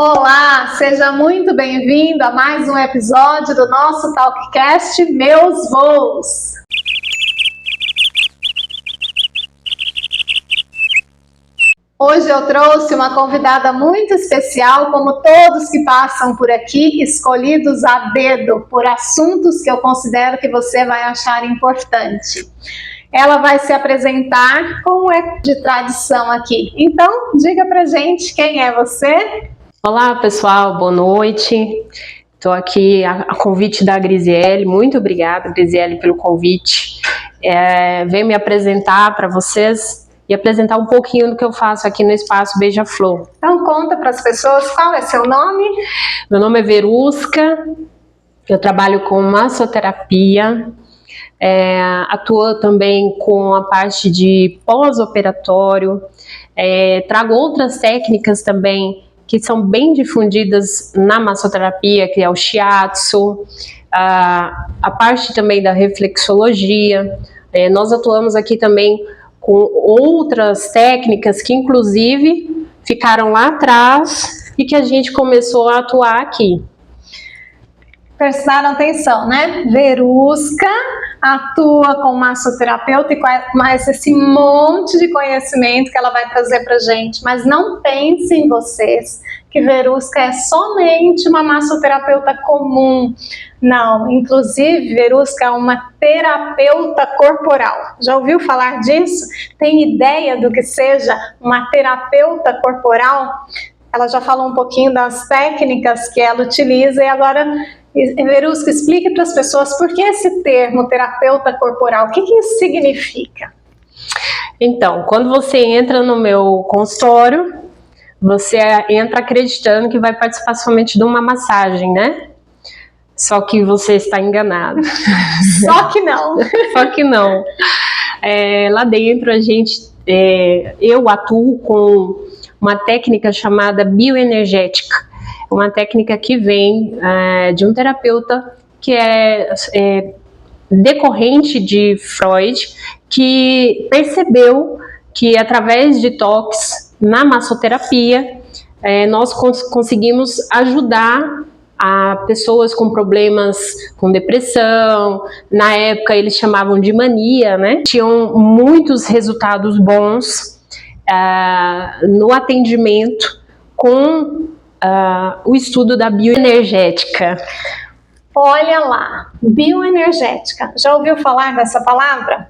Olá, seja muito bem-vindo a mais um episódio do nosso Talkcast Meus Voos. Hoje eu trouxe uma convidada muito especial, como todos que passam por aqui, escolhidos a dedo por assuntos que eu considero que você vai achar importante. Ela vai se apresentar como é de tradição aqui. Então, diga pra gente quem é você. Olá pessoal, boa noite. Estou aqui a convite da Grisiele. Muito obrigada, Grisiele, pelo convite. Venho me apresentar para vocês e apresentar um pouquinho do que eu faço aqui no Espaço Beija-Flor. Então conta para as pessoas qual é seu nome. Meu nome é Verusca, eu trabalho com massoterapia, atuo também com a parte de pós-operatório, trago outras técnicas também que são bem difundidas na massoterapia, que é o shiatsu, a parte também da reflexologia. Nós atuamos aqui também com outras técnicas que inclusive ficaram lá atrás e que a gente começou a atuar aqui. Prestaram atenção, né? Verusca atua como massoterapeuta e com mais esse monte de conhecimento que ela vai trazer pra gente. Mas não pensem vocês que Verusca é somente uma massoterapeuta comum. Não, inclusive Verusca é uma terapeuta corporal. Já ouviu falar disso? Tem ideia do que seja uma terapeuta corporal? Ela já falou um pouquinho das técnicas que ela utiliza e agora, Verusca, explique para as pessoas por que esse termo terapeuta corporal, o que isso significa? Então, quando você entra no meu consultório, você entra acreditando que vai participar somente de uma massagem, né? Só que você está enganado. Só que não. Só que não. Lá dentro eu atuo com uma técnica chamada bioenergética. Uma técnica que vem de um terapeuta que é decorrente de Freud, que percebeu que através de toques na massoterapia nós conseguimos ajudar a pessoas com problemas com depressão. Na época eles chamavam de mania, né? Tinham muitos resultados bons no atendimento com o estudo da bioenergética. Olha lá, bioenergética. Já ouviu falar dessa palavra?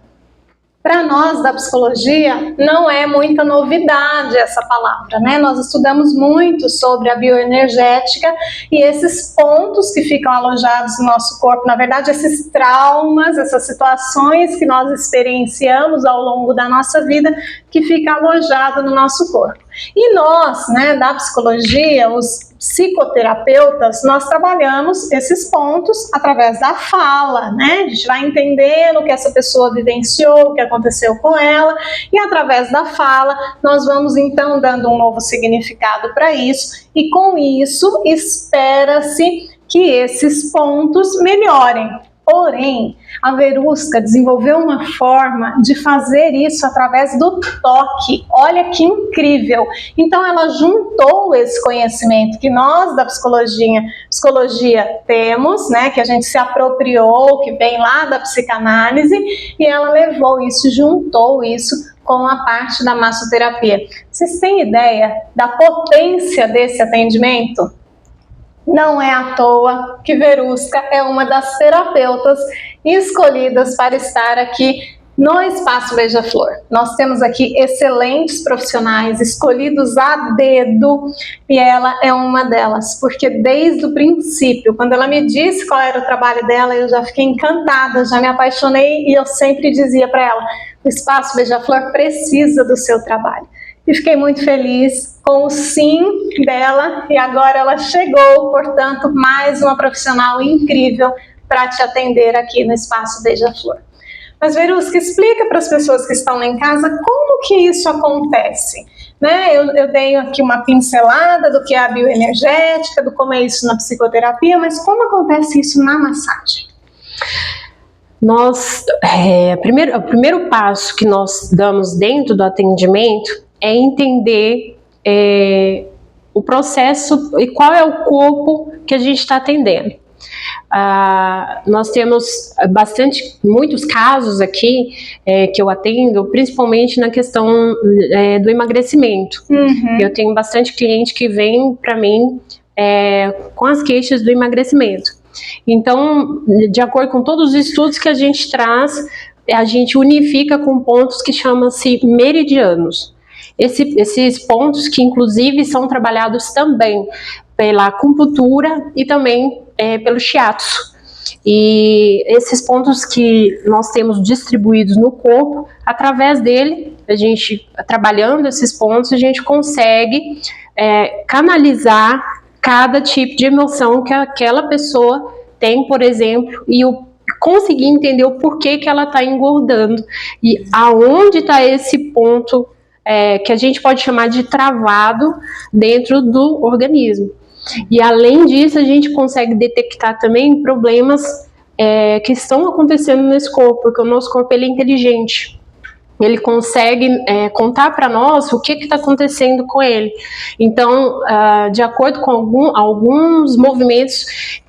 Para nós da psicologia não é muita novidade essa palavra, né? Nós estudamos muito sobre a bioenergética e esses pontos que ficam alojados no nosso corpo, na verdade esses traumas, essas situações que nós experienciamos ao longo da nossa vida que fica alojado no nosso corpo. E nós, né, da psicologia, os psicoterapeutas, nós trabalhamos esses pontos através da fala, né? A gente vai entendendo o que essa pessoa vivenciou, o que aconteceu com ela, e através da fala nós vamos então dando um novo significado para isso, e com isso espera-se que esses pontos melhorem. Porém, a Verusca desenvolveu uma forma de fazer isso através do toque. Olha que incrível! Então ela juntou esse conhecimento que nós da psicologia temos, né, que a gente se apropriou, que vem lá da psicanálise, e ela levou isso, juntou isso com a parte da massoterapia. Vocês têm ideia da potência desse atendimento? Não é à toa que Verusca é uma das terapeutas escolhidas para estar aqui no Espaço Beija-Flor. Nós temos aqui excelentes profissionais escolhidos a dedo e ela é uma delas, porque desde o princípio, quando ela me disse qual era o trabalho dela, eu já fiquei encantada, já me apaixonei e eu sempre dizia para ela, o Espaço Beija-Flor precisa do seu trabalho. E fiquei muito feliz com o sim dela e agora ela chegou, portanto, mais uma profissional incrível para te atender aqui no Espaço Beija-Flor. Mas Verusca, explica para as pessoas que estão lá em casa como que isso acontece. Né? Eu dei aqui uma pincelada do que é a bioenergética, do como é isso na psicoterapia, mas como acontece isso na massagem? O primeiro passo que nós damos dentro do atendimento é entender o processo e qual é o corpo que a gente está atendendo. Nós temos muitos casos aqui que eu atendo, principalmente na questão do emagrecimento. Eu tenho bastante cliente que vem para mim com as queixas do emagrecimento. Então, de acordo com todos os estudos que a gente traz, a gente unifica com pontos que chamam-se meridianos. Esses pontos que inclusive são trabalhados também pela acupuntura e também pelo shiatsu. E esses pontos que nós temos distribuídos no corpo, através dele, a gente trabalhando esses pontos, a gente consegue canalizar cada tipo de emoção que aquela pessoa tem, por exemplo, e conseguir entender o porquê que ela está engordando e aonde está esse ponto que a gente pode chamar de travado dentro do organismo. E além disso, a gente consegue detectar também problemas que estão acontecendo nesse corpo, porque o nosso corpo ele é inteligente. Ele consegue contar para nós o que está acontecendo com ele. Então, de acordo com alguns movimentos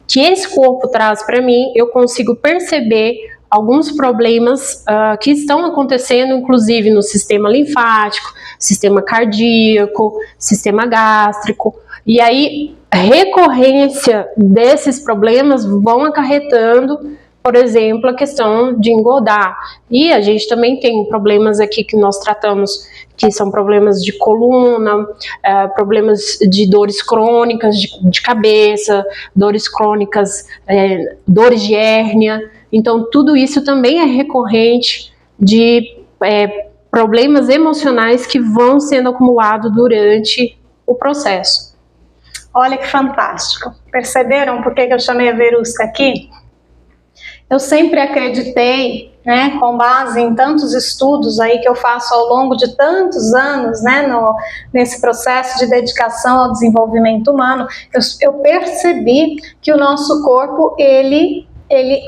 que esse corpo traz para mim, eu consigo perceber alguns problemas que estão acontecendo, inclusive no sistema linfático, sistema cardíaco, sistema gástrico. E aí, a recorrência desses problemas vão acarretando, por exemplo, a questão de engordar. E a gente também tem problemas aqui que nós tratamos, que são problemas de coluna, problemas de dores crônicas de cabeça, dores crônicas, dores de hérnia. Então, tudo isso também é recorrente de problemas emocionais que vão sendo acumulados durante o processo. Olha que fantástico. Perceberam por que eu chamei a Verusca aqui? Eu sempre acreditei, né, com base em tantos estudos aí que eu faço ao longo de tantos anos, né, nesse processo de dedicação ao desenvolvimento humano, eu percebi que o nosso corpo, ele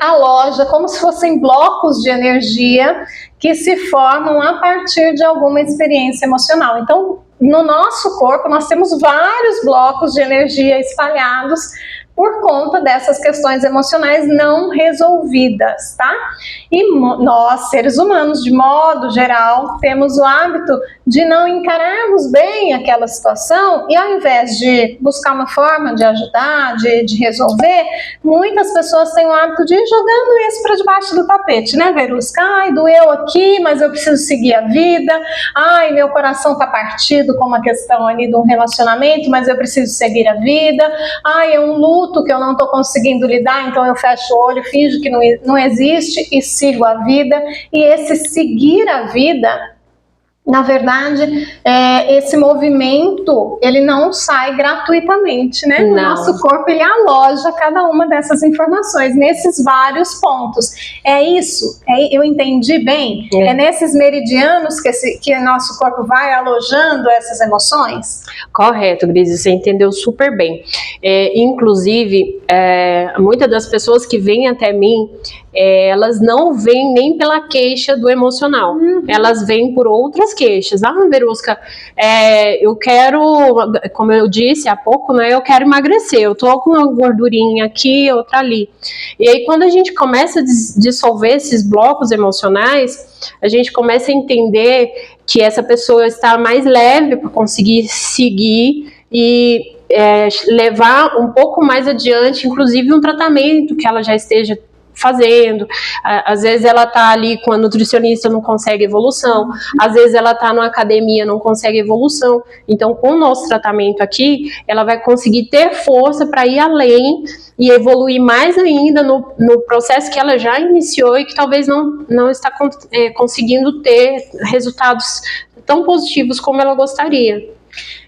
aloja como se fossem blocos de energia que se formam a partir de alguma experiência emocional. Então, no nosso corpo, nós temos vários blocos de energia espalhados por conta dessas questões emocionais não resolvidas, tá? E nós, seres humanos, de modo geral, temos o hábito de não encararmos bem aquela situação e ao invés de buscar uma forma de ajudar, de resolver, muitas pessoas têm o hábito de ir jogando isso para debaixo do tapete, né, Verusca? Ai, doeu aqui, mas eu preciso seguir a vida. Ai, meu coração tá partido com uma questão ali de um relacionamento, mas eu preciso seguir a vida. Ai, é um luto que eu não estou conseguindo lidar, então eu fecho o olho, finjo que não existe e sigo a vida. E esse seguir a vida, na verdade, esse movimento, ele não sai gratuitamente, né? Não. O nosso corpo, ele aloja cada uma dessas informações, nesses vários pontos. É isso? Eu entendi bem? É nesses meridianos que o nosso corpo vai alojando essas emoções? Correto, Gris, você entendeu super bem. Inclusive, muitas das pessoas que vêm até mim, elas não vêm nem pela queixa do emocional, elas vêm por outras queixas. Verusca, eu quero, como eu disse há pouco, né, eu quero emagrecer, eu tô com uma gordurinha aqui, outra ali. E aí quando a gente começa a dissolver esses blocos emocionais, a gente começa a entender que essa pessoa está mais leve para conseguir seguir e levar um pouco mais adiante, inclusive um tratamento que ela já esteja fazendo. Às vezes ela tá ali com a nutricionista, não consegue evolução, às vezes ela tá na academia, não consegue evolução. Então, com o nosso tratamento aqui, ela vai conseguir ter força para ir além e evoluir mais ainda no processo que ela já iniciou e que talvez não está conseguindo ter resultados tão positivos como ela gostaria.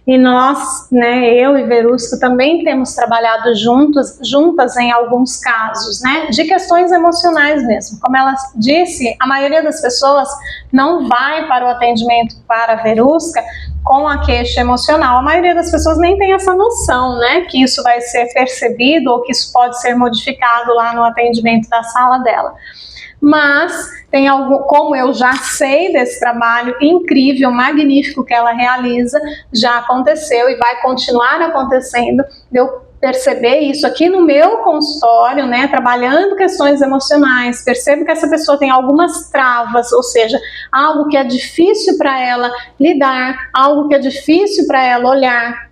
E nós, né, eu e Verusca também temos trabalhado juntas em alguns casos, né, de questões emocionais mesmo. Como ela disse, a maioria das pessoas não vai para o atendimento para a Verusca com a queixa emocional. A maioria das pessoas nem tem essa noção, né, que isso vai ser percebido ou que isso pode ser modificado lá no atendimento da sala dela. mas tem algo, como eu já sei desse trabalho incrível, magnífico que ela realiza, já aconteceu e vai continuar acontecendo, eu perceber isso aqui no meu consultório, né, trabalhando questões emocionais, percebo que essa pessoa tem algumas travas, ou seja, algo que é difícil para ela lidar, algo que é difícil para ela olhar,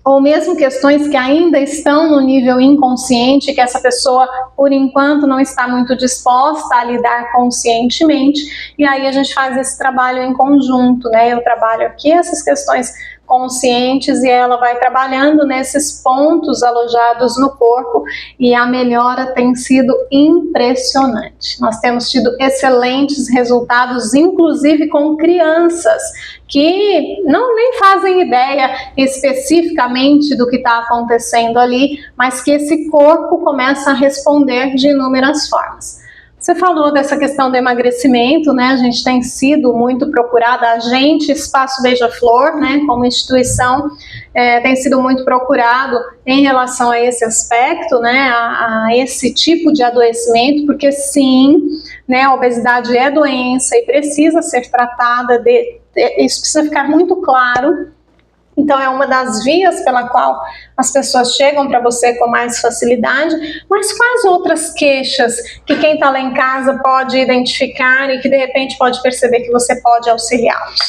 ou mesmo questões que ainda estão no nível inconsciente, que essa pessoa, por enquanto, não está muito disposta a lidar conscientemente, e aí a gente faz esse trabalho em conjunto, né? Eu trabalho aqui essas questões conscientes e ela vai trabalhando nesses pontos alojados no corpo e a melhora tem sido impressionante. Nós temos tido excelentes resultados, inclusive com crianças que nem fazem ideia especificamente do que está acontecendo ali, mas que esse corpo começa a responder de inúmeras formas. Você falou dessa questão do emagrecimento, né? A gente tem sido muito procurada, a gente, Espaço Beija-Flor, né, como instituição, tem sido muito procurado em relação a esse aspecto, né, a esse tipo de adoecimento, porque sim, né, a obesidade é doença e precisa ser tratada, isso precisa ficar muito claro. Então é uma das vias pela qual as pessoas chegam para você com mais facilidade, mas quais outras queixas que quem está lá em casa pode identificar e que de repente pode perceber que você pode auxiliá-los?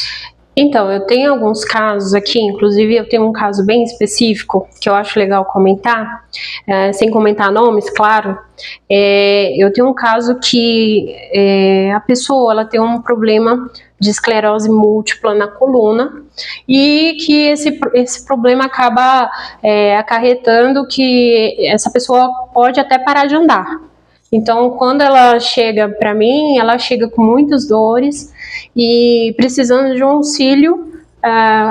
Então, eu tenho alguns casos aqui, inclusive eu tenho um caso bem específico que eu acho legal comentar, sem comentar nomes, claro. Eu tenho um caso que a pessoa ela tem um problema de esclerose múltipla na coluna e que esse problema acaba acarretando que essa pessoa pode até parar de andar. Então, quando ela chega para mim, ela chega com muitas dores e precisando de um auxílio,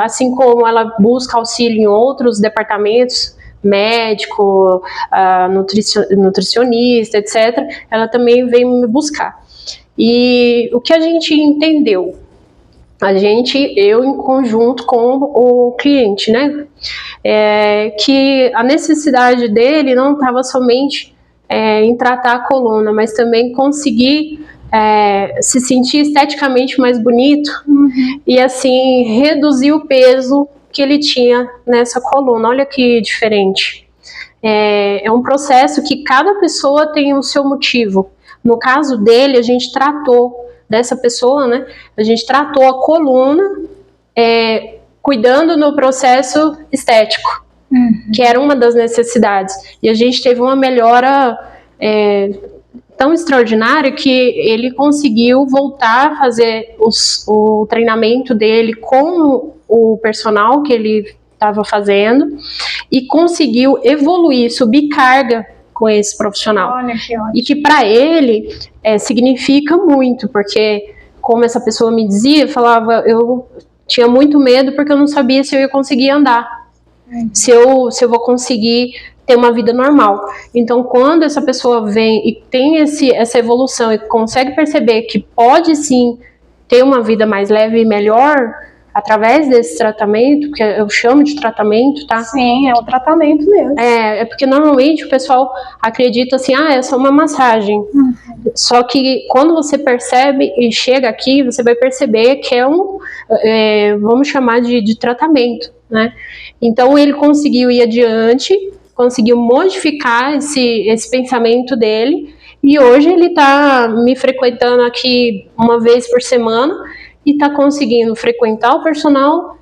assim como ela busca auxílio em outros departamentos, médico, nutricionista, etc., ela também vem me buscar. E o que a gente entendeu? Eu em conjunto com o cliente, né? Que a necessidade dele não estava somente em tratar a coluna, mas também conseguir se sentir esteticamente mais bonito e assim reduzir o peso que ele tinha nessa coluna. Olha que diferente. É um processo que cada pessoa tem o seu motivo. No caso dele, a gente tratou dessa pessoa, né? A gente tratou a coluna cuidando no processo estético, que era uma das necessidades. E a gente teve uma melhora tão extraordinária que ele conseguiu voltar a fazer o treinamento dele com o personal que ele estava fazendo e conseguiu evoluir, subir carga com esse profissional. Olha que ótimo. E que para ele significa muito, porque como essa pessoa me dizia, falava, eu tinha muito medo porque eu não sabia se eu ia conseguir andar, se eu vou conseguir ter uma vida normal. Então, quando essa pessoa vem e tem essa evolução e consegue perceber que pode sim ter uma vida mais leve e melhor através desse tratamento, que eu chamo de tratamento, tá? Sim, é o tratamento mesmo. É porque normalmente o pessoal acredita assim, é só uma massagem. Só que quando você percebe e chega aqui, você vai perceber que vamos chamar de tratamento, né? Então ele conseguiu ir adiante, conseguiu modificar esse pensamento dele e hoje ele está me frequentando aqui uma vez por semana e está conseguindo frequentar o personal,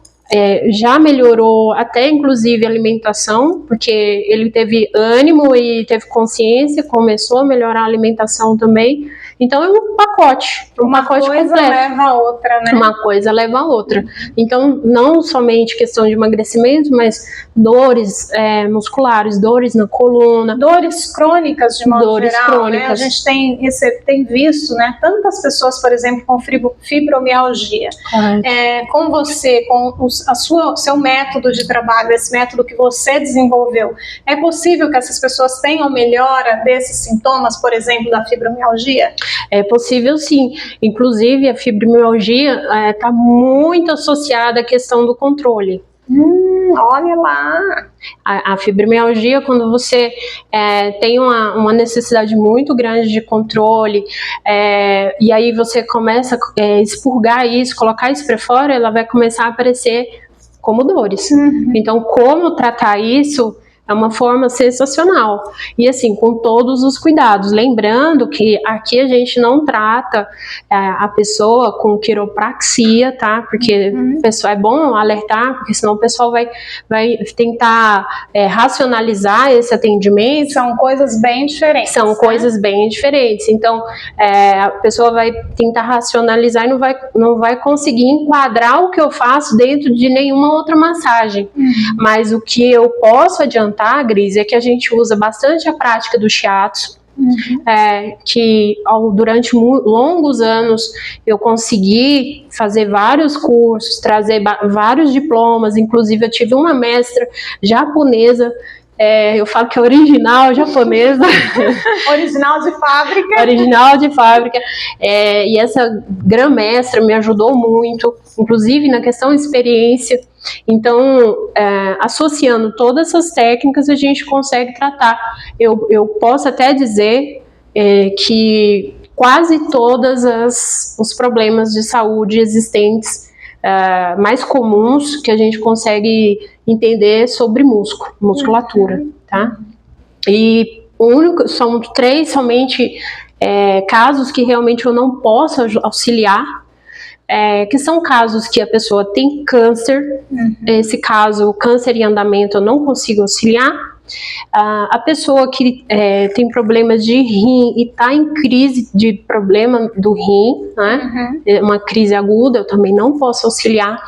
já melhorou até inclusive a alimentação, porque ele teve ânimo e teve consciência, começou a melhorar a alimentação também. Então é um pacote completo. Uma coisa leva a outra, né? Uma coisa leva a outra. Então não somente questão de emagrecimento, mas dores musculares, dores na coluna. Dores crônicas de modo geral, crônicas. Né? A gente tem visto, né, tantas pessoas, por exemplo, com fibromialgia. Com você, com o seu método de trabalho, esse método que você desenvolveu, é possível que essas pessoas tenham melhora desses sintomas, por exemplo, da fibromialgia? É possível sim, inclusive a fibromialgia está muito associada à questão do controle. Olha lá. A fibromialgia, quando você tem uma necessidade muito grande de controle, e aí você começa a expurgar isso, colocar isso para fora, ela vai começar a aparecer como dores. Então, como tratar isso é uma forma sensacional. E assim, com todos os cuidados. Lembrando que aqui a gente não trata a pessoa com quiropraxia, tá? Porque o pessoal, é bom alertar, porque senão o pessoal vai tentar racionalizar esse atendimento. São coisas bem diferentes. São coisas bem diferentes. Então, a pessoa vai tentar racionalizar e não vai conseguir enquadrar o que eu faço dentro de nenhuma outra massagem. Mas o que eu posso adiantar, Gris, é que a gente usa bastante a prática do shiatsu, que durante longos anos eu consegui fazer vários cursos, trazer vários diplomas, inclusive eu tive uma mestra japonesa, eu falo que é original japonesa. Original de fábrica. Original de fábrica. E essa grã-mestra me ajudou muito, inclusive na questão de experiência. Então, associando todas essas técnicas, a gente consegue tratar. Eu posso até dizer que quase todos os problemas de saúde existentes, mais comuns, que a gente consegue entender sobre musculatura, tá? E são 3 somente casos que realmente eu não posso auxiliar, que são casos que a pessoa tem câncer. Esse caso, câncer em andamento, eu não consigo auxiliar. A pessoa que tem problemas de rim e está em crise de problema do rim, né? Uma crise aguda, eu também não posso auxiliar.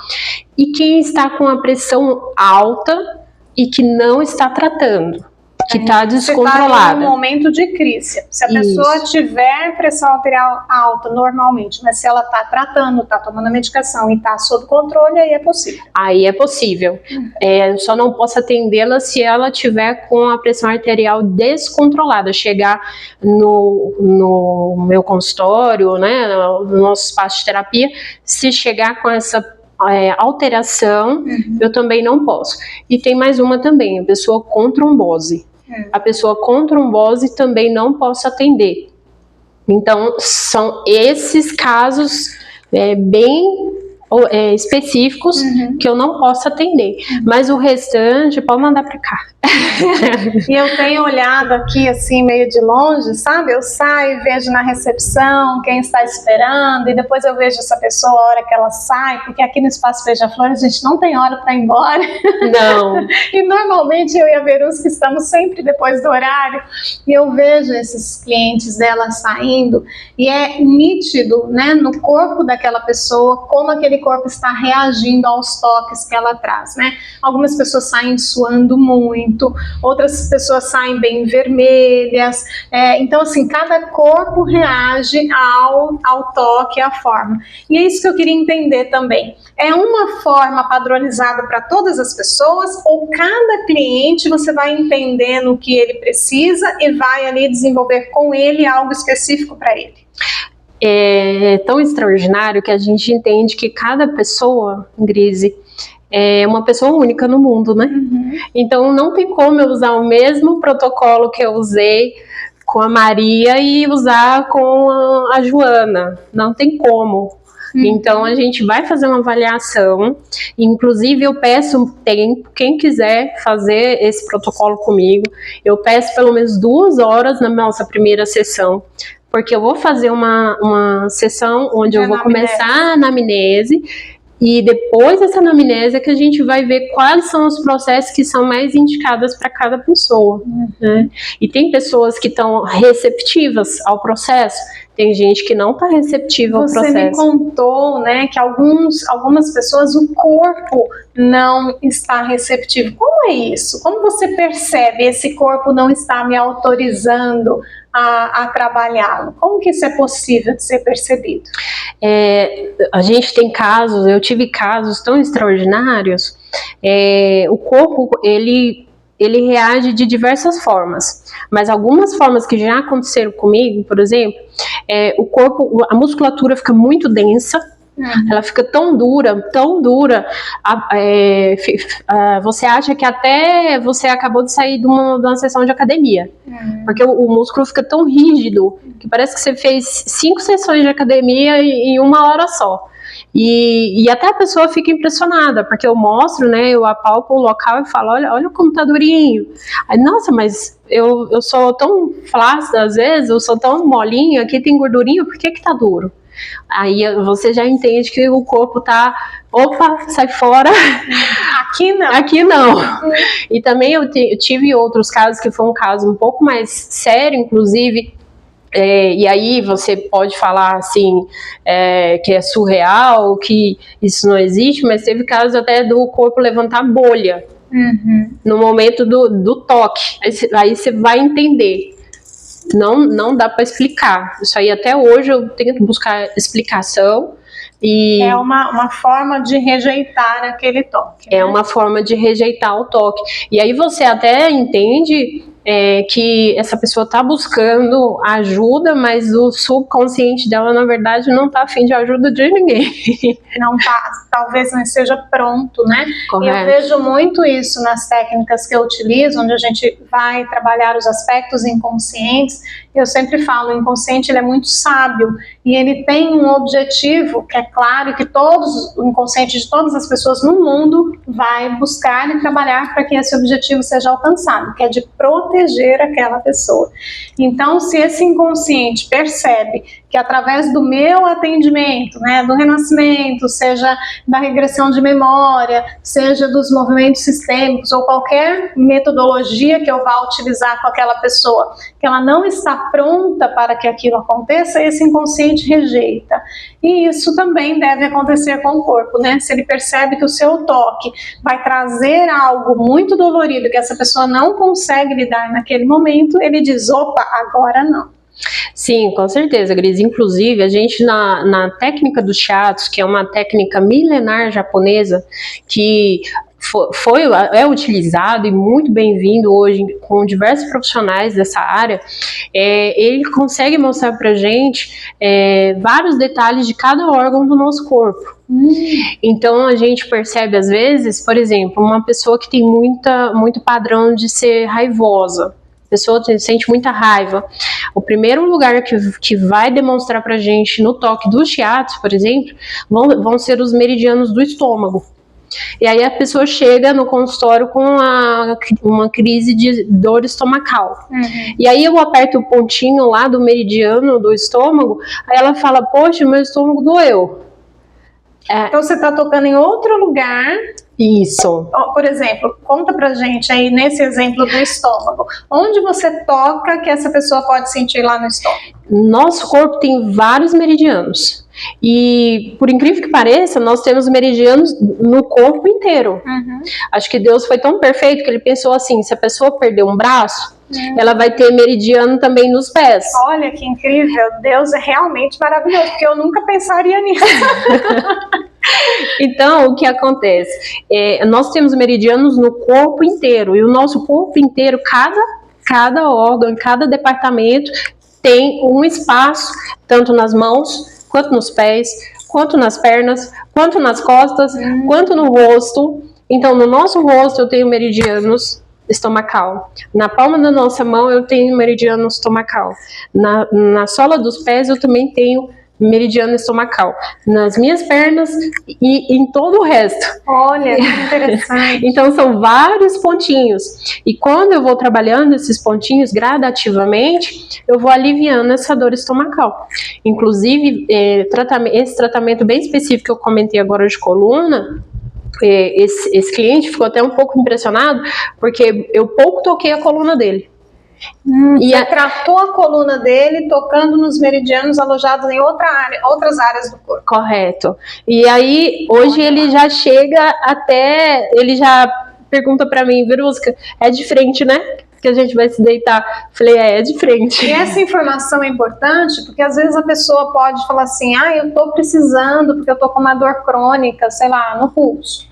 E quem está com a pressão alta e que não está tratando, que está descontrolada. Você está em um momento de crise. Se a pessoa tiver pressão arterial alta normalmente, mas se ela está tratando, está tomando a medicação e está sob controle, aí é possível. Aí é possível. Eu só não posso atendê-la se ela tiver com a pressão arterial descontrolada. Chegar no meu consultório, né, no nosso espaço de terapia, se chegar com essa alteração, eu também não posso. E tem mais uma também, a pessoa com trombose. A pessoa com trombose também não posso atender. Então, são esses casos bem específicos que eu não posso atender. Mas o restante, pode mandar para cá. E eu tenho olhado aqui assim, meio de longe, sabe? Eu saio e vejo na recepção quem está esperando, e depois eu vejo essa pessoa a hora que ela sai, porque aqui no Espaço Beija-Flor a gente não tem hora para ir embora. Não. E normalmente eu e a Verusca estamos sempre depois do horário, e eu vejo esses clientes dela saindo, e é nítido, né, no corpo daquela pessoa, como aquele corpo está reagindo aos toques que ela traz, né? Algumas pessoas saem suando muito, outras pessoas saem bem vermelhas, então assim, cada corpo reage ao toque, à forma. E é isso que eu queria entender também. É uma forma padronizada para todas as pessoas, ou cada cliente você vai entendendo o que ele precisa e vai ali desenvolver com ele algo específico para ele? É tão extraordinário que a gente entende que cada pessoa, Grise, é uma pessoa única no mundo, né? Então não tem como eu usar o mesmo protocolo que eu usei com a Maria e usar com a Joana. Não tem como. Então a gente vai fazer uma avaliação, inclusive eu peço um tempo, quem quiser fazer esse protocolo comigo, eu peço pelo menos 2 horas na nossa primeira sessão, porque eu vou fazer uma sessão onde eu vou começar a anamnese, e depois dessa anamnese é que a gente vai ver quais são os processos que são mais indicados para cada pessoa, né? E tem pessoas que estão receptivas ao processo, tem gente que não está receptiva ao processo. Você me contou, né, que algumas pessoas, o corpo não está receptivo. Como é isso? Como você percebe esse corpo não está me autorizando a trabalhá-lo? Como que isso é possível de ser percebido? A gente tem casos, eu tive casos tão extraordinários, o corpo, ele reage de diversas formas, mas algumas formas que já aconteceram comigo, por exemplo, o corpo, a musculatura fica muito densa, Ela fica tão dura, você acha que até você acabou de sair de uma sessão de academia. Porque o músculo fica tão rígido que parece que você fez 5 sessões de academia em 1 hora só. E até a pessoa fica impressionada, porque eu mostro, né, eu apalpo o local e falo, olha como tá durinho. Aí, nossa, mas eu sou tão flácida às vezes, eu sou tão molinha, aqui tem gordurinha, por que tá duro? Aí você já entende que o corpo tá, opa, sai fora. Aqui não. Aqui não. E também eu tive outros casos, que foi um caso um pouco mais sério, inclusive, e aí você pode falar assim, que é surreal, que isso não existe, mas teve casos até do corpo levantar bolha no momento do toque. Aí você vai entender. Não dá para explicar. Isso aí até hoje eu tento buscar explicação. E é uma forma de rejeitar aquele toque. É uma forma de rejeitar o toque. E aí você até entende que essa pessoa está buscando ajuda, mas o subconsciente dela, na verdade, não está a fim de ajuda de ninguém. Não tá, talvez não esteja pronto, né? Correto. E eu vejo muito isso nas técnicas que eu utilizo, onde a gente vai trabalhar os aspectos inconscientes. Eu sempre falo, o inconsciente ele é muito sábio e ele tem um objetivo que é claro que o inconsciente de todas as pessoas no mundo vai buscar e trabalhar para que esse objetivo seja alcançado, que é de proteger aquela pessoa. Então, se esse inconsciente percebe que através do meu atendimento, né, do renascimento, seja da regressão de memória, seja dos movimentos sistêmicos ou qualquer metodologia que eu vá utilizar com aquela pessoa, que ela não está pronta para que aquilo aconteça, esse inconsciente rejeita. E isso também deve acontecer com o corpo, né? Se ele percebe que o seu toque vai trazer algo muito dolorido que essa pessoa não consegue lidar naquele momento, ele diz, opa, agora não. Sim, com certeza, Gris. Inclusive, a gente na técnica do shiatsu, que é uma técnica milenar japonesa, que é utilizado e muito bem-vindo hoje com diversos profissionais dessa área, ele consegue mostrar pra gente vários detalhes de cada órgão do nosso corpo. Então a gente percebe às vezes, por exemplo, uma pessoa que tem muito padrão de ser raivosa, a pessoa sente muita raiva. O primeiro lugar que vai demonstrar pra gente no toque do shiatsu, por exemplo, vão ser os meridianos do estômago. E aí a pessoa chega no consultório com uma crise de dor estomacal. E aí eu aperto o pontinho lá do meridiano do estômago, aí ela fala, poxa, meu estômago doeu. Então você está tocando em outro lugar. Isso. Por exemplo, conta pra gente aí nesse exemplo do estômago. Onde você toca que essa pessoa pode sentir lá no estômago? Nosso corpo tem vários meridianos. E, por incrível que pareça, nós temos meridianos no corpo inteiro. Acho que Deus foi tão perfeito que ele pensou assim, se a pessoa perder um braço, ela vai ter meridiano também nos pés. Olha que incrível, Deus é realmente maravilhoso, porque eu nunca pensaria nisso. Então, o que acontece? Nós temos meridianos no corpo inteiro, e o nosso corpo inteiro, cada órgão, cada departamento tem um espaço, tanto nas mãos, quanto nos pés, quanto nas pernas, quanto nas costas, quanto no rosto. Então, no nosso rosto eu tenho meridianos estomacal. Na palma da nossa mão eu tenho meridiano estomacal. Na sola dos pés eu também tenho meridiano estomacal. Nas minhas pernas e em todo o resto. Olha, que interessante. Então são vários pontinhos. E quando eu vou trabalhando esses pontinhos gradativamente, eu vou aliviando essa dor estomacal. Inclusive, esse tratamento bem específico que eu comentei agora de coluna, esse cliente ficou até um pouco impressionado, porque eu pouco toquei a coluna dele. Você tratou a coluna dele tocando nos meridianos alojados em outras áreas do corpo. Correto. E aí, hoje ele já chega até, ele já pergunta pra mim, Verusca, é de frente, né? Que a gente vai se deitar. Falei, é de frente. E essa informação é importante, porque às vezes a pessoa pode falar assim, eu tô precisando, porque eu tô com uma dor crônica, sei lá, no pulso.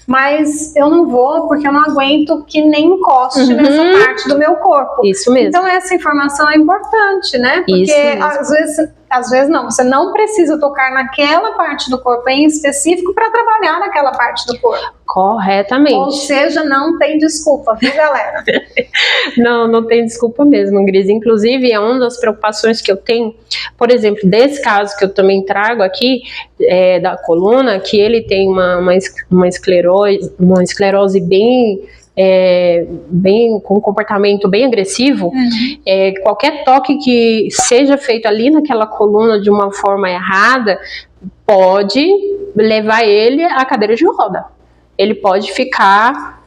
Mas eu não vou porque eu não aguento que nem encoste nessa parte do meu corpo. Isso mesmo. Então essa informação é importante, né? Porque às vezes Às vezes não, você não precisa tocar naquela parte do corpo em específico para trabalhar naquela parte do corpo. Corretamente. Ou seja, não tem desculpa, viu, galera? Não tem desculpa mesmo, Gris. Inclusive, é uma das preocupações que eu tenho, por exemplo, desse caso que eu também trago aqui, da coluna, que ele tem uma esclerose bem com um comportamento bem agressivo. Qualquer toque que seja feito ali naquela coluna de uma forma errada pode levar ele à cadeira de roda. Ele pode ficar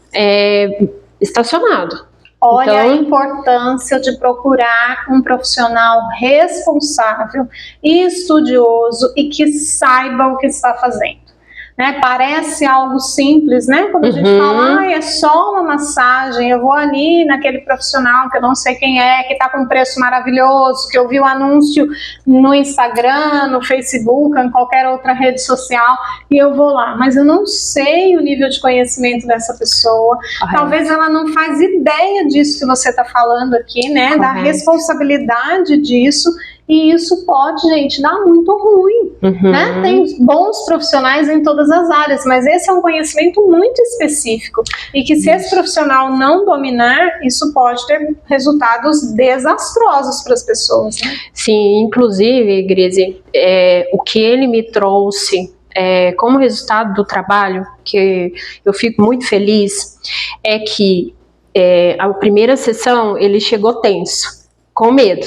estacionado. Olha então, a importância de procurar um profissional responsável e estudioso e que saiba o que está fazendo. Né? Parece algo simples, né? Quando a gente fala, é só uma massagem, eu vou ali naquele profissional que eu não sei quem é, que está com um preço maravilhoso, que eu vi o anúncio no Instagram, no Facebook, em qualquer outra rede social, e eu vou lá. Mas eu não sei o nível de conhecimento dessa pessoa. Talvez ela não faz ideia disso que você está falando aqui, né? Da responsabilidade disso. E isso pode, gente, dar muito ruim, né? Tem bons profissionais em todas as áreas, mas esse é um conhecimento muito específico e que se esse profissional não dominar, isso pode ter resultados desastrosos para as pessoas, né? Sim, inclusive, Grise, o que ele me trouxe como resultado do trabalho, que eu fico muito feliz, é que a primeira sessão ele chegou tenso, com medo.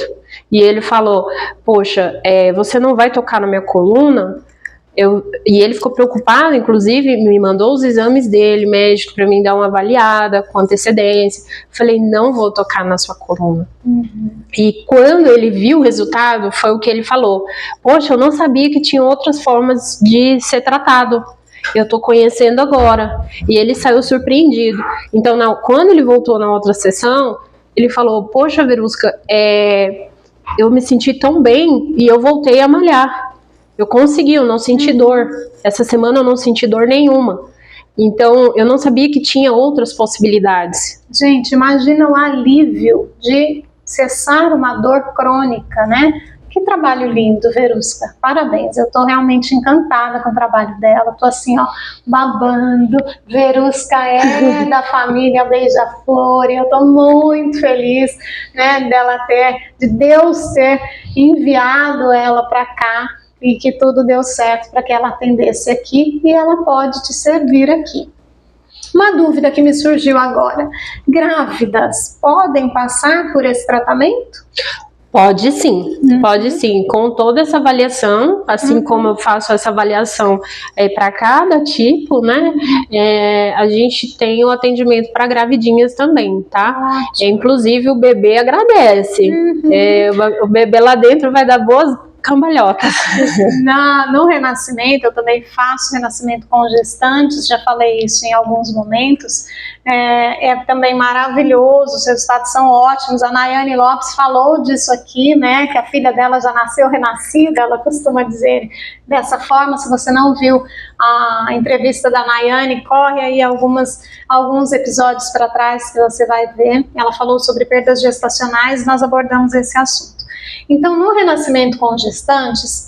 E ele falou, poxa, você não vai tocar na minha coluna? E ele ficou preocupado, inclusive me mandou os exames dele, médico, para mim dar uma avaliada com antecedência. Falei, não vou tocar na sua coluna. E quando ele viu o resultado, foi o que ele falou. Poxa, eu não sabia que tinha outras formas de ser tratado. Eu tô conhecendo agora. E ele saiu surpreendido. Então, quando ele voltou na outra sessão, ele falou, poxa, Verusca, eu me senti tão bem e eu voltei a malhar. Eu consegui, eu não senti dor. Essa semana eu não senti dor nenhuma. Então, eu não sabia que tinha outras possibilidades. Gente, imagina o alívio de cessar uma dor crônica, né? Que trabalho lindo, Verusca. Parabéns, eu tô realmente encantada com o trabalho dela. Tô assim, ó, babando. Verusca é da família Beija-Flor e eu tô muito feliz, né, de Deus ter enviado ela para cá e que tudo deu certo para que ela atendesse aqui e ela pode te servir aqui. Uma dúvida que me surgiu agora: grávidas podem passar por esse tratamento? Pode sim, pode sim, com toda essa avaliação, assim como eu faço essa avaliação para cada tipo, né, a gente tem o atendimento para gravidinhas também, tá? Inclusive o bebê agradece, o bebê lá dentro vai dar boas cambalhotas. No renascimento, eu também faço renascimento com gestantes, já falei isso em alguns momentos, é também maravilhoso, os resultados são ótimos. A Nayane Lopes falou disso aqui, né, que a filha dela já nasceu renascida, ela costuma dizer dessa forma. Se você não viu a entrevista da Nayane, corre aí alguns episódios para trás que você vai ver. Ela falou sobre perdas gestacionais, nós abordamos esse assunto. Então, no renascimento com gestantes,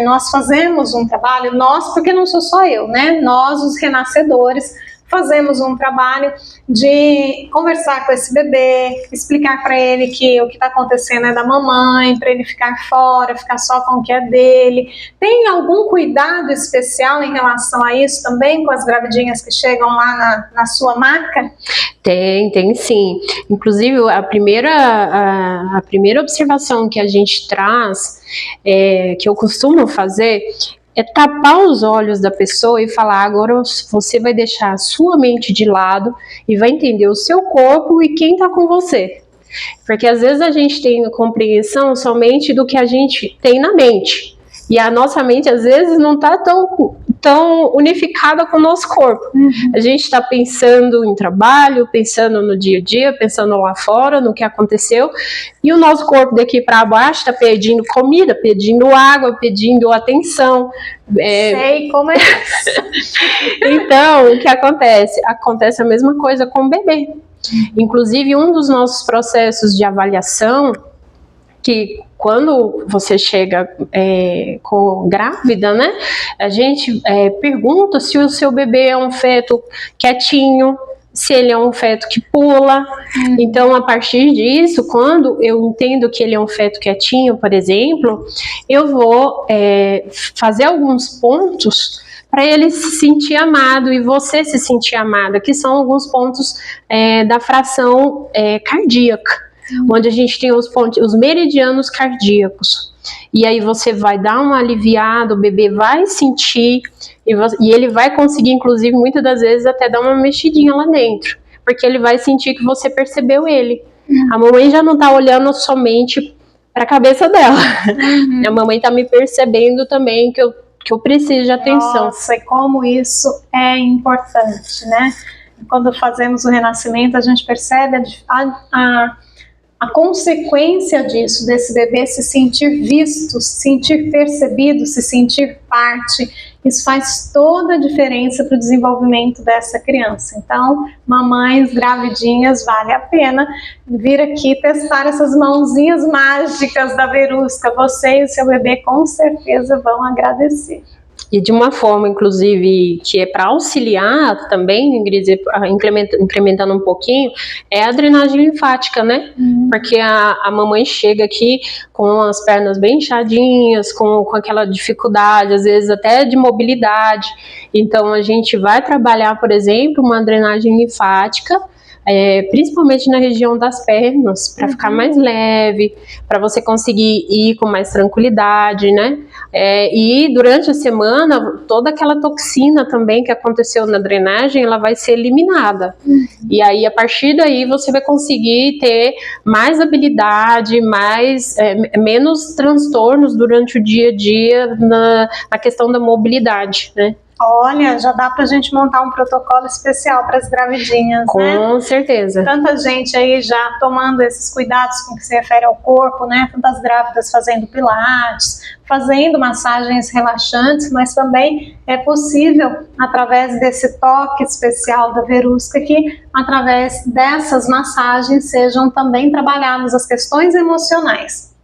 nós fazemos um trabalho, porque não sou só eu, né? Nós, os renascedores, fazemos um trabalho de conversar com esse bebê, explicar para ele que o que está acontecendo é da mamãe, para ele ficar fora, ficar só com o que é dele. Tem algum cuidado especial em relação a isso também, com as gravidinhas que chegam lá na sua maca? Tem sim. Inclusive, a primeira observação que a gente traz, que eu costumo fazer, é tapar os olhos da pessoa e falar, agora você vai deixar a sua mente de lado e vai entender o seu corpo e quem está com você. Porque às vezes a gente tem a compreensão somente do que a gente tem na mente. E a nossa mente às vezes não está tão unificada com o nosso corpo. A gente está pensando em trabalho, pensando no dia a dia, pensando lá fora, no que aconteceu, e o nosso corpo daqui para baixo está pedindo comida, pedindo água, pedindo atenção. Sei como é isso. Então, o que acontece? Acontece a mesma coisa com o bebê. Inclusive, um dos nossos processos de avaliação, que quando você chega grávida, né, a gente pergunta se o seu bebê é um feto quietinho, se ele é um feto que pula. Então, a partir disso, quando eu entendo que ele é um feto quietinho, por exemplo, eu vou fazer alguns pontos para ele se sentir amado e você se sentir amada, que são alguns pontos da fração cardíaca, onde a gente tem os meridianos cardíacos. E aí você vai dar uma aliviada, o bebê vai sentir, e ele vai conseguir, inclusive, muitas das vezes, até dar uma mexidinha lá dentro, porque ele vai sentir que você percebeu ele. A mamãe já não está olhando somente para a cabeça dela. A mamãe está me percebendo também que eu preciso de atenção. Nossa, e como isso é importante, né? Quando fazemos o renascimento, a gente percebe a consequência disso, desse bebê se sentir visto, se sentir percebido, se sentir parte. Isso faz toda a diferença para o desenvolvimento dessa criança. Então, mamães gravidinhas, vale a pena vir aqui testar essas mãozinhas mágicas da Verusca. Você e o seu bebê com certeza vão agradecer. E de uma forma, inclusive, que é para auxiliar também, Ingrid, incrementando um pouquinho, é a drenagem linfática, né? Porque a mamãe chega aqui com as pernas bem inchadinhas, com aquela dificuldade, às vezes até de mobilidade. Então, a gente vai trabalhar, por exemplo, uma drenagem linfática, principalmente na região das pernas, para ficar mais leve, para você conseguir ir com mais tranquilidade, né? E durante a semana, toda aquela toxina também que aconteceu na drenagem, ela vai ser eliminada. E aí, a partir daí, você vai conseguir ter mais habilidade, menos transtornos durante o dia a dia na questão da mobilidade, né? Olha, já dá pra gente montar um protocolo especial para as gravidinhas, né? Com certeza. Tanta gente aí já tomando esses cuidados com que se refere ao corpo, né? Tantas grávidas fazendo pilates, fazendo massagens relaxantes, mas também é possível, através desse toque especial da Verusca, que através dessas massagens sejam também trabalhadas as questões emocionais.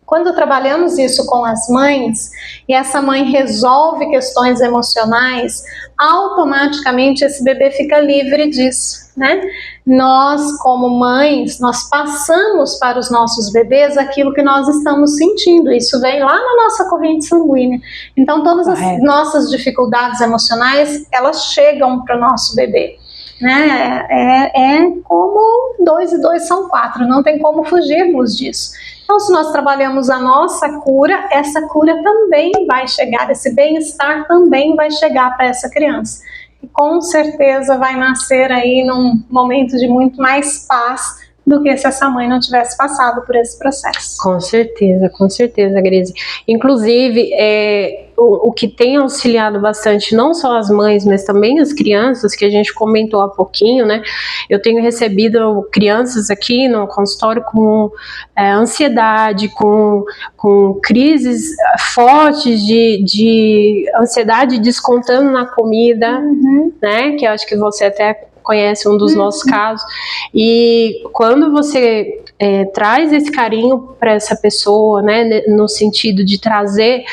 Quando trabalhamos isso com as mães, e essa mãe resolve questões emocionais, automaticamente esse bebê fica livre disso, né? Nós, como mães, nós passamos para os nossos bebês aquilo que nós estamos sentindo. Isso vem lá na nossa corrente sanguínea. Então, todas as nossas dificuldades emocionais, elas chegam para o nosso bebê. Né? É como 2 e 2 são 4, não tem como fugirmos disso. Então, se nós trabalhamos a nossa cura, essa cura também vai chegar, esse bem-estar também vai chegar para essa criança. E com certeza vai nascer aí num momento de muito mais paz do que se essa mãe não tivesse passado por esse processo. Com certeza, Grazi. Inclusive, o que tem auxiliado bastante, não só as mães, mas também as crianças, que a gente comentou há pouquinho, né? Eu tenho recebido crianças aqui no consultório com ansiedade, com crises fortes de ansiedade descontando na comida, né? Que eu acho que você até conhece um dos nossos casos. E quando você traz esse carinho para essa pessoa, né, no sentido de trazer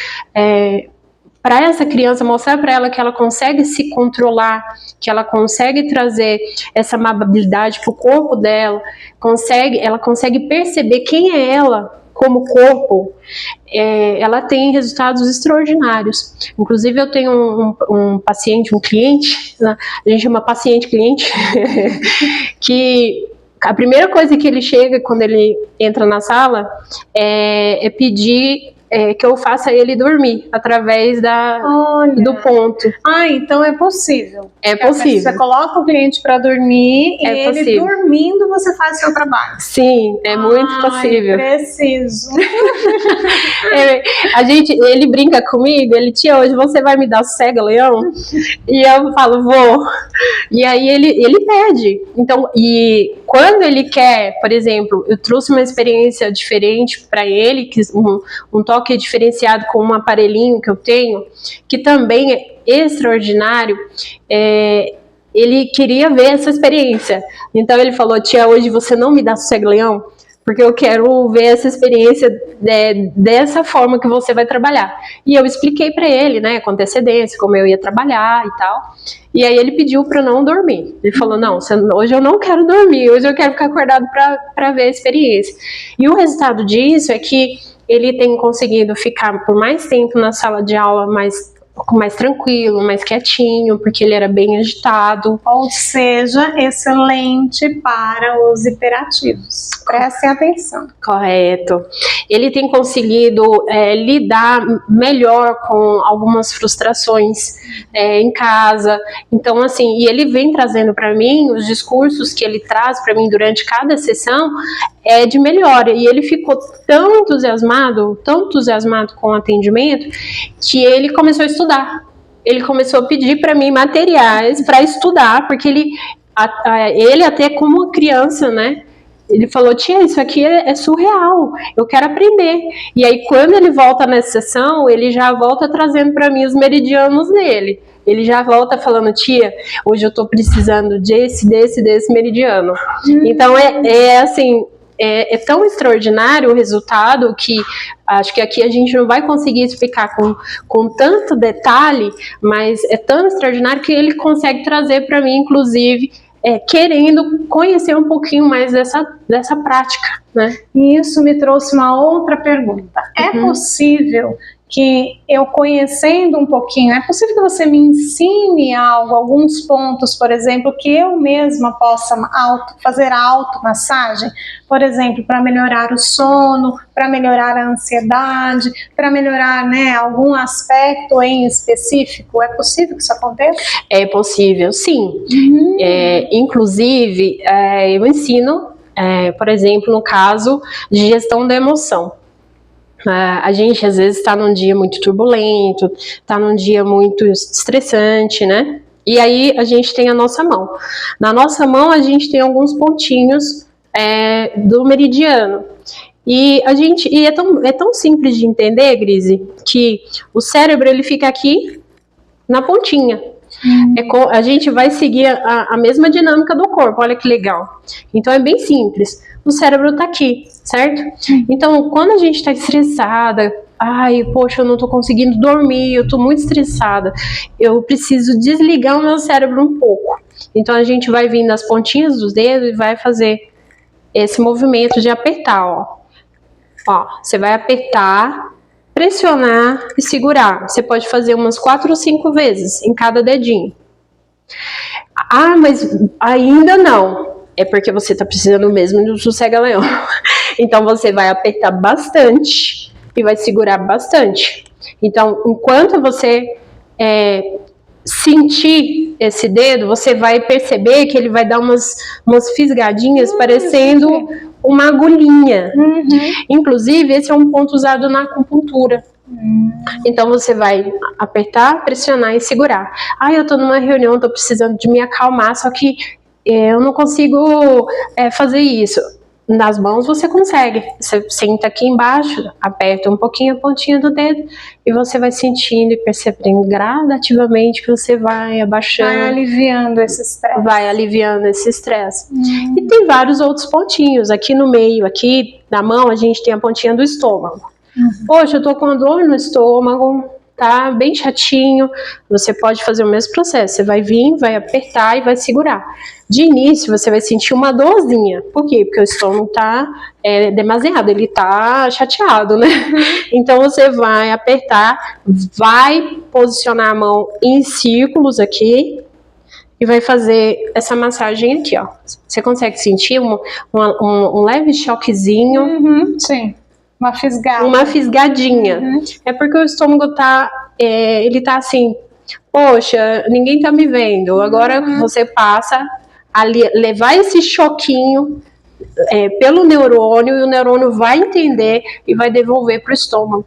para essa criança, mostrar para ela que ela consegue se controlar, que ela consegue trazer essa amabilidade para o corpo dela, ela consegue perceber quem é ela como corpo, ela tem resultados extraordinários. Inclusive, eu tenho um paciente, um cliente, né? A gente chama paciente-cliente, que a primeira coisa que ele chega quando ele entra na sala é pedir que eu faça ele dormir através do ponto. Então é possível. É possível. Você coloca o cliente para dormir e ele dormindo você faz seu trabalho. Sim, é muito possível. Preciso. Ele brinca comigo, tia, hoje você vai me dar sossego, leão? E eu falo, vou. E aí ele pede. Então, e quando ele quer, por exemplo, eu trouxe uma experiência diferente para ele, um toque diferenciado com um aparelhinho que eu tenho, que também é extraordinário. Ele queria ver essa experiência. Então ele falou, tia, hoje você não me dá sossego, leão? porque eu quero ver essa experiência dessa forma que você vai trabalhar. E eu expliquei para ele, né, com antecedência, como eu ia trabalhar e tal. E aí ele pediu para não dormir. Ele falou, não, hoje eu não quero dormir, hoje eu quero ficar acordado para ver a experiência. E o resultado disso é que ele tem conseguido ficar por mais tempo na sala de aula, mais tranquilo, mais quietinho, porque ele era bem agitado. Ou seja, excelente para os hiperativos. Prestem atenção. Correto. Ele tem conseguido lidar melhor com algumas frustrações em casa. Então, assim, e ele vem trazendo para mim os discursos que ele traz para mim durante cada sessão de melhora. E ele ficou tão entusiasmado com o atendimento, que ele começou a estudar. Ele começou a pedir para mim materiais para estudar, porque ele até como criança, né? Ele falou, tia, isso aqui é surreal, eu quero aprender. E aí, quando ele volta nessa sessão, ele já volta trazendo para mim os meridianos dele. Ele já volta falando, tia, hoje eu tô precisando desse meridiano. Então, assim, é tão extraordinário o resultado que acho que aqui a gente não vai conseguir explicar com tanto detalhe, mas é tão extraordinário que ele consegue trazer para mim, inclusive, querendo conhecer um pouquinho mais dessa prática, né? E isso me trouxe uma outra pergunta. É possível que eu conhecendo um pouquinho, é possível que você me ensine algo, alguns pontos, por exemplo, que eu mesma possa fazer a automassagem, por exemplo, para melhorar o sono, para melhorar a ansiedade, para melhorar, né, algum aspecto em específico? É possível que isso aconteça? É possível, sim. Inclusive, eu ensino, por exemplo, no caso de gestão da emoção. A gente às vezes está num dia muito turbulento, está num dia muito estressante, né? E aí a gente tem a nossa mão. Na nossa mão a gente tem alguns pontinhos do meridiano. E é tão simples de entender, Grise, que o cérebro ele fica aqui na pontinha. A gente vai seguir a mesma dinâmica do corpo, olha que legal. Então é bem simples. O cérebro está aqui, certo? Então, quando a gente está estressada, poxa, eu não estou conseguindo dormir, eu estou muito estressada, eu preciso desligar o meu cérebro um pouco. Então, a gente vai vir nas pontinhas dos dedos e vai fazer esse movimento de apertar, ó. Você vai apertar, pressionar e segurar. Você pode fazer umas 4 ou 5 vezes em cada dedinho. Mas ainda não. É porque você está precisando mesmo do sossega-leão. Então, você vai apertar bastante e vai segurar bastante. Então, enquanto você sentir esse dedo, você vai perceber que ele vai dar umas fisgadinhas parecendo uma agulhinha. Inclusive, esse é um ponto usado na acupuntura. Então você vai apertar, pressionar e segurar. Eu tô numa reunião, tô precisando de me acalmar, só que eu não consigo fazer isso. Nas mãos você consegue. Você senta aqui embaixo, aperta um pouquinho a pontinha do dedo e você vai sentindo e percebendo gradativamente que você vai abaixando. Vai aliviando esse estresse. Vai aliviando esse estresse. E tem vários outros pontinhos. Aqui no meio, aqui na mão, a gente tem a pontinha do estômago. Poxa, eu tô com dor no estômago, tá bem chatinho. Você pode fazer o mesmo processo. Você vai vir, vai apertar e vai segurar. De início, você vai sentir uma dorzinha. Por quê? Porque o estômago tá demasiado, ele tá chateado, né? Então, você vai apertar, vai posicionar a mão em círculos aqui e vai fazer essa massagem aqui, ó. Você consegue sentir um leve choquezinho? Sim. Uma fisgada. Uma fisgadinha. É porque o estômago ele tá assim, poxa, ninguém tá me vendo. Agora você passa a levar esse choquinho pelo neurônio e o neurônio vai entender e vai devolver pro estômago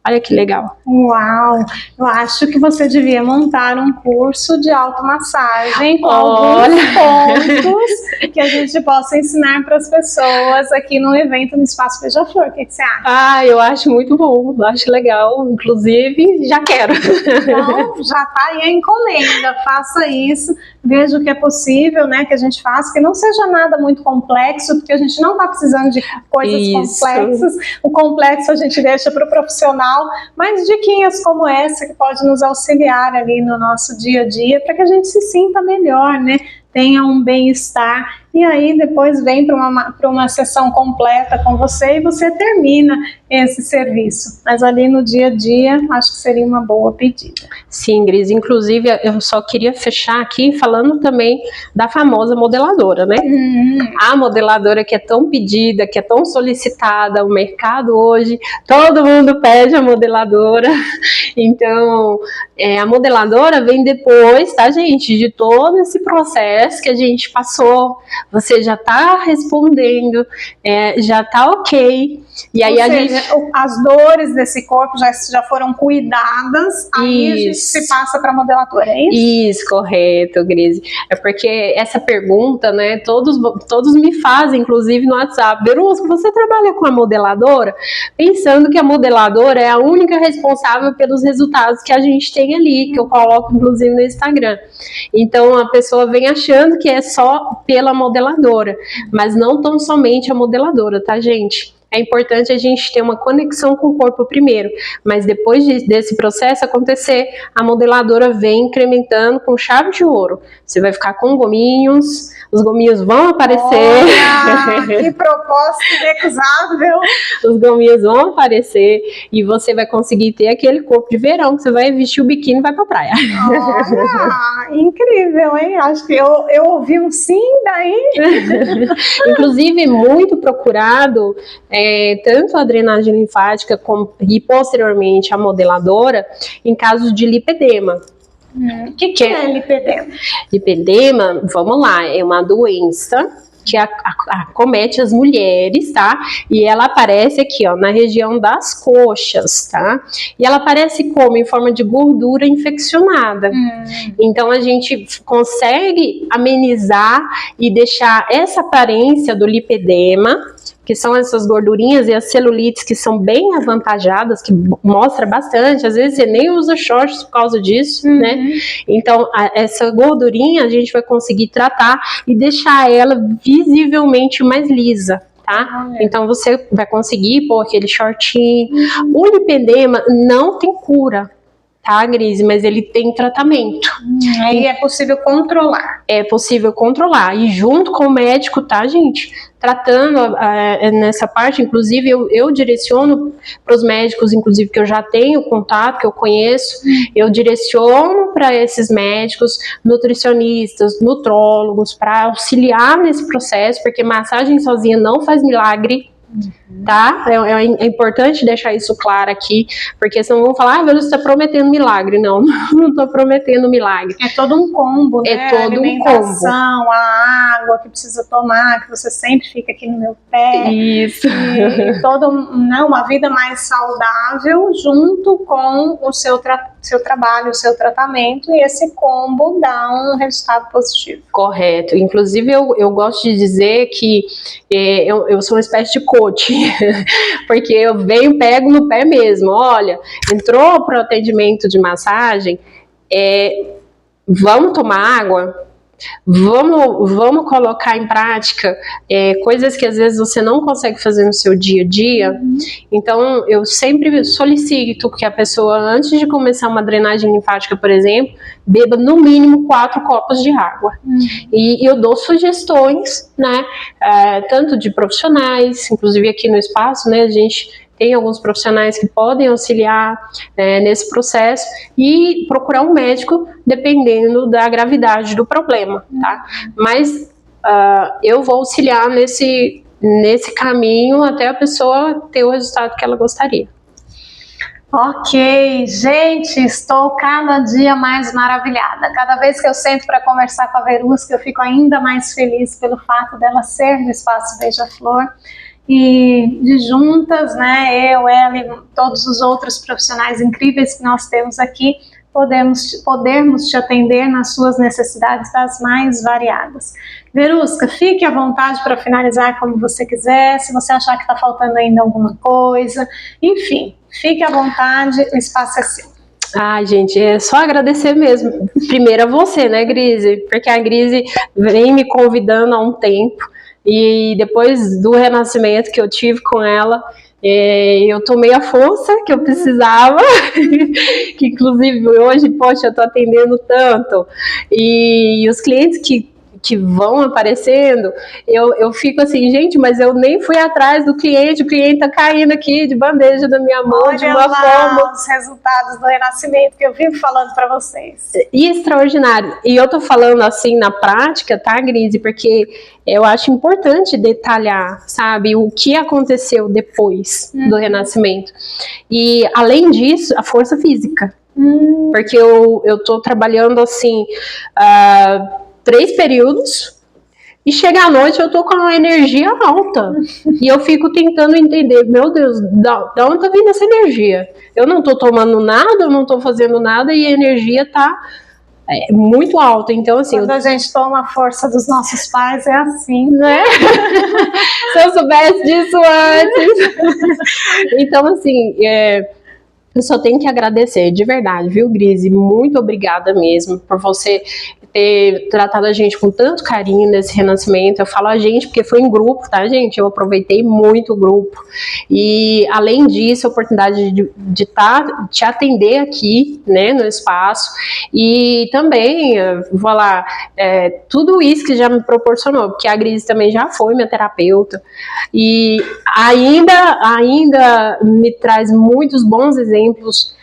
Olha que legal. Uau! Eu acho que você devia montar um curso de automassagem com Olha. alguns pontos que a gente possa ensinar para as pessoas aqui no evento no Espaço Beija-Flor. O que você acha? Ah, eu acho muito bom, acho legal. Inclusive, já quero. Então, já está aí a encomenda. Faça isso, veja o que é possível, né, que a gente faça, que não seja nada muito complexo, porque a gente não está precisando de coisas complexas. O complexo a gente deixa para o profissional, mas diquinhas como essa que pode nos auxiliar ali no nosso dia a dia para que a gente se sinta melhor, né? Tenha um bem-estar, e aí depois vem para uma sessão completa com você e você termina esse serviço. Mas ali no dia a dia, acho que seria uma boa pedida. Sim, Gris, inclusive eu só queria fechar aqui falando também da famosa modeladora, né? A modeladora que é tão pedida, que é tão solicitada, o mercado hoje, todo mundo pede a modeladora. Então, a modeladora vem depois, tá, gente, de todo esse processo que a gente passou. Você já tá respondendo, já tá ok. E aí as dores desse corpo já foram cuidadas, aí a gente se passa para a modeladora, é isso? Isso, correto, Grise. É porque essa pergunta, né, todos me fazem, inclusive no WhatsApp. Verusca, você trabalha com a modeladora? Pensando que a modeladora é a única responsável pelos resultados que a gente tem ali, que eu coloco inclusive no Instagram. Então a pessoa vem achando que é só pela modeladora, mas não tão somente a modeladora, tá, gente? É importante a gente ter uma conexão com o corpo primeiro, mas depois desse processo acontecer, a modeladora vem incrementando com chave de ouro. Você vai ficar com gominhos, os gominhos vão aparecer. Olha, que proposta inexcusável! Os gominhos vão aparecer e você vai conseguir ter aquele corpo de verão que você vai vestir o biquíni e vai pra praia. Olha, incrível, hein? Acho que eu ouvi um sim daí. Inclusive, muito procurado, tanto a drenagem linfática e posteriormente a modeladora em casos de lipedema. O que é lipedema? Lipedema, vamos lá, é uma doença que acomete as mulheres, tá? E ela aparece aqui, ó, na região das coxas, tá? E ela aparece como? Em forma de gordura infeccionada. Então a gente consegue amenizar e deixar essa aparência do lipedema, que são essas gordurinhas e as celulites que são bem avantajadas, que mostra bastante, às vezes você nem usa shorts por causa disso, né? Então, essa gordurinha a gente vai conseguir tratar e deixar ela visivelmente mais lisa, tá? Então, você vai conseguir pôr aquele shortinho. O lipedema não tem cura, tá, Grise? Mas ele tem tratamento. Aí é possível controlar. É possível controlar. E junto com o médico, tá, gente? Tratando nessa parte, inclusive eu direciono para os médicos, inclusive que eu já tenho contato, que eu conheço, eu direciono para esses médicos, nutricionistas, nutrólogos, para auxiliar nesse processo, porque massagem sozinha não faz milagre. Tá? É importante deixar isso claro aqui, porque senão vão falar, você está prometendo milagre. Não, não estou prometendo milagre. É todo um combo, né? É todo um combo. A água que precisa tomar, que você sempre fica aqui no meu pé. Isso. E toda uma vida mais saudável junto com o seu trabalho, o seu tratamento, e esse combo dá um resultado positivo. Correto. Inclusive, eu gosto de dizer que eu sou uma espécie de coach, porque eu pego no pé mesmo. Olha, entrou para o atendimento de massagem, vamos tomar água? Vamos colocar em prática coisas que às vezes você não consegue fazer no seu dia a dia. Então eu sempre solicito que a pessoa, antes de começar uma drenagem linfática, por exemplo, beba no mínimo 4 copos de água. E eu dou sugestões, né, tanto de profissionais, inclusive aqui no espaço, né, a gente tem alguns profissionais que podem auxiliar nesse processo, e procurar um médico dependendo da gravidade do problema, tá? Mas eu vou auxiliar nesse caminho até a pessoa ter o resultado que ela gostaria. Ok, gente, estou cada dia mais maravilhada. Cada vez que eu sento para conversar com a Verusca, eu fico ainda mais feliz pelo fato dela ser do Espaço Beija-Flor. e de juntas, né, eu, ela e todos os outros profissionais incríveis que nós temos aqui, podermos te atender nas suas necessidades das mais variadas. Verusca, fique à vontade para finalizar como você quiser, se você achar que está faltando ainda alguma coisa, enfim, fique à vontade, o espaço é seu. Ah, gente, é só agradecer mesmo. Primeiro a você, né, Grise? Porque a Grise vem me convidando há um tempo e depois do renascimento que eu tive com ela, eu tomei a força que eu precisava, que inclusive hoje, poxa, eu tô atendendo tanto. E os clientes que vão aparecendo, eu fico assim, gente, mas eu nem fui atrás do cliente, o cliente tá caindo aqui de bandeja da minha mão. Olha de uma lá forma... os resultados do renascimento que eu vivo falando para vocês. Extraordinário. E eu tô falando assim na prática, tá, Grise? Porque eu acho importante detalhar, sabe, o que aconteceu depois do renascimento. E, além disso, a força física. Porque eu tô trabalhando assim... 3 períodos, e chega à noite eu tô com uma energia alta, e eu fico tentando entender, meu Deus, da onde tá vindo essa energia? Eu não tô tomando nada, eu não tô fazendo nada, e a energia tá muito alta, então assim... Quando a gente toma a força dos nossos pais, é assim, né? Se eu soubesse disso antes! Então assim, eu só tenho que agradecer, de verdade, viu, Grise? Muito obrigada mesmo por você ter tratado a gente com tanto carinho nesse renascimento. Eu falo a gente porque foi em grupo, tá, gente? Eu aproveitei muito o grupo. E, além disso, a oportunidade de te atender aqui, né, no espaço. E também, vou lá, tudo isso que já me proporcionou, porque a Grise também já foi minha terapeuta. E ainda me traz muitos bons exemplos,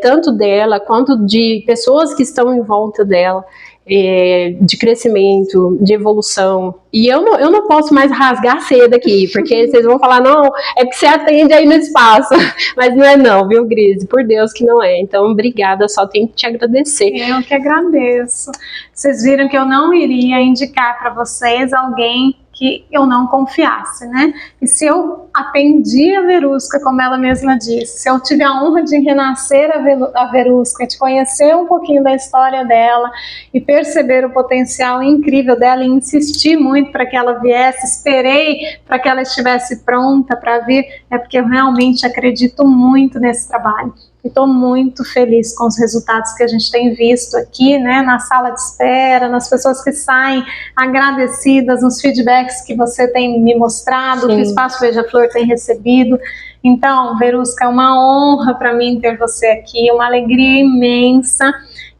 tanto dela quanto de pessoas que estão em volta dela, de crescimento, de evolução. E eu não posso mais rasgar cedo aqui, porque vocês vão falar, não, é porque você atende aí no espaço. Mas não é não, viu, Grise? Por Deus que não é. Então, obrigada, só tenho que te agradecer. Eu que agradeço. Vocês viram que eu não iria indicar para vocês alguém que eu não confiasse, né? E se eu atendi a Verusca, como ela mesma disse, se eu tive a honra de renascer a Verusca, de conhecer um pouquinho da história dela e perceber o potencial incrível dela e insistir muito para que ela viesse, esperei para que ela estivesse pronta para vir, é porque eu realmente acredito muito nesse trabalho. Estou muito feliz com os resultados que a gente tem visto aqui, né, na sala de espera, nas pessoas que saem agradecidas, nos feedbacks que você tem me mostrado, Sim. que o Espaço Beija-Flor tem recebido. Então, Verusca, é uma honra para mim ter você aqui, uma alegria imensa.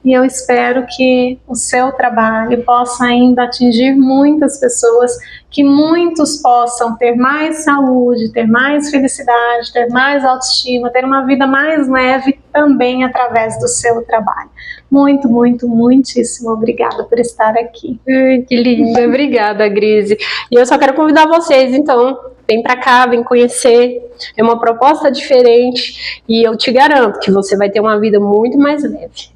E eu espero que o seu trabalho possa ainda atingir muitas pessoas, que muitos possam ter mais saúde, ter mais felicidade, ter mais autoestima, ter uma vida mais leve também através do seu trabalho. Muito, muito, muitíssimo obrigada por estar aqui. Que linda, obrigada, Grise. E eu só quero convidar vocês, então, vem pra cá, vem conhecer, é uma proposta diferente e eu te garanto que você vai ter uma vida muito mais leve.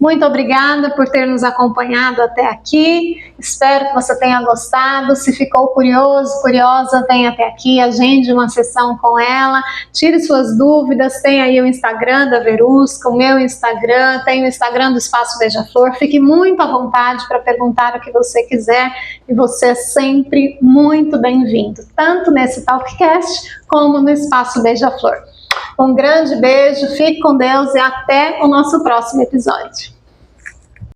Muito obrigada por ter nos acompanhado até aqui, espero que você tenha gostado. Se ficou curioso, curiosa, vem até aqui, agende uma sessão com ela, tire suas dúvidas, tem aí o Instagram da Verusca, o meu Instagram, tem o Instagram do Espaço Beija-Flor, fique muito à vontade para perguntar o que você quiser e você é sempre muito bem-vindo, tanto nesse Talkcast como no Espaço Beija-Flor. Um grande beijo, fique com Deus e até o nosso próximo episódio.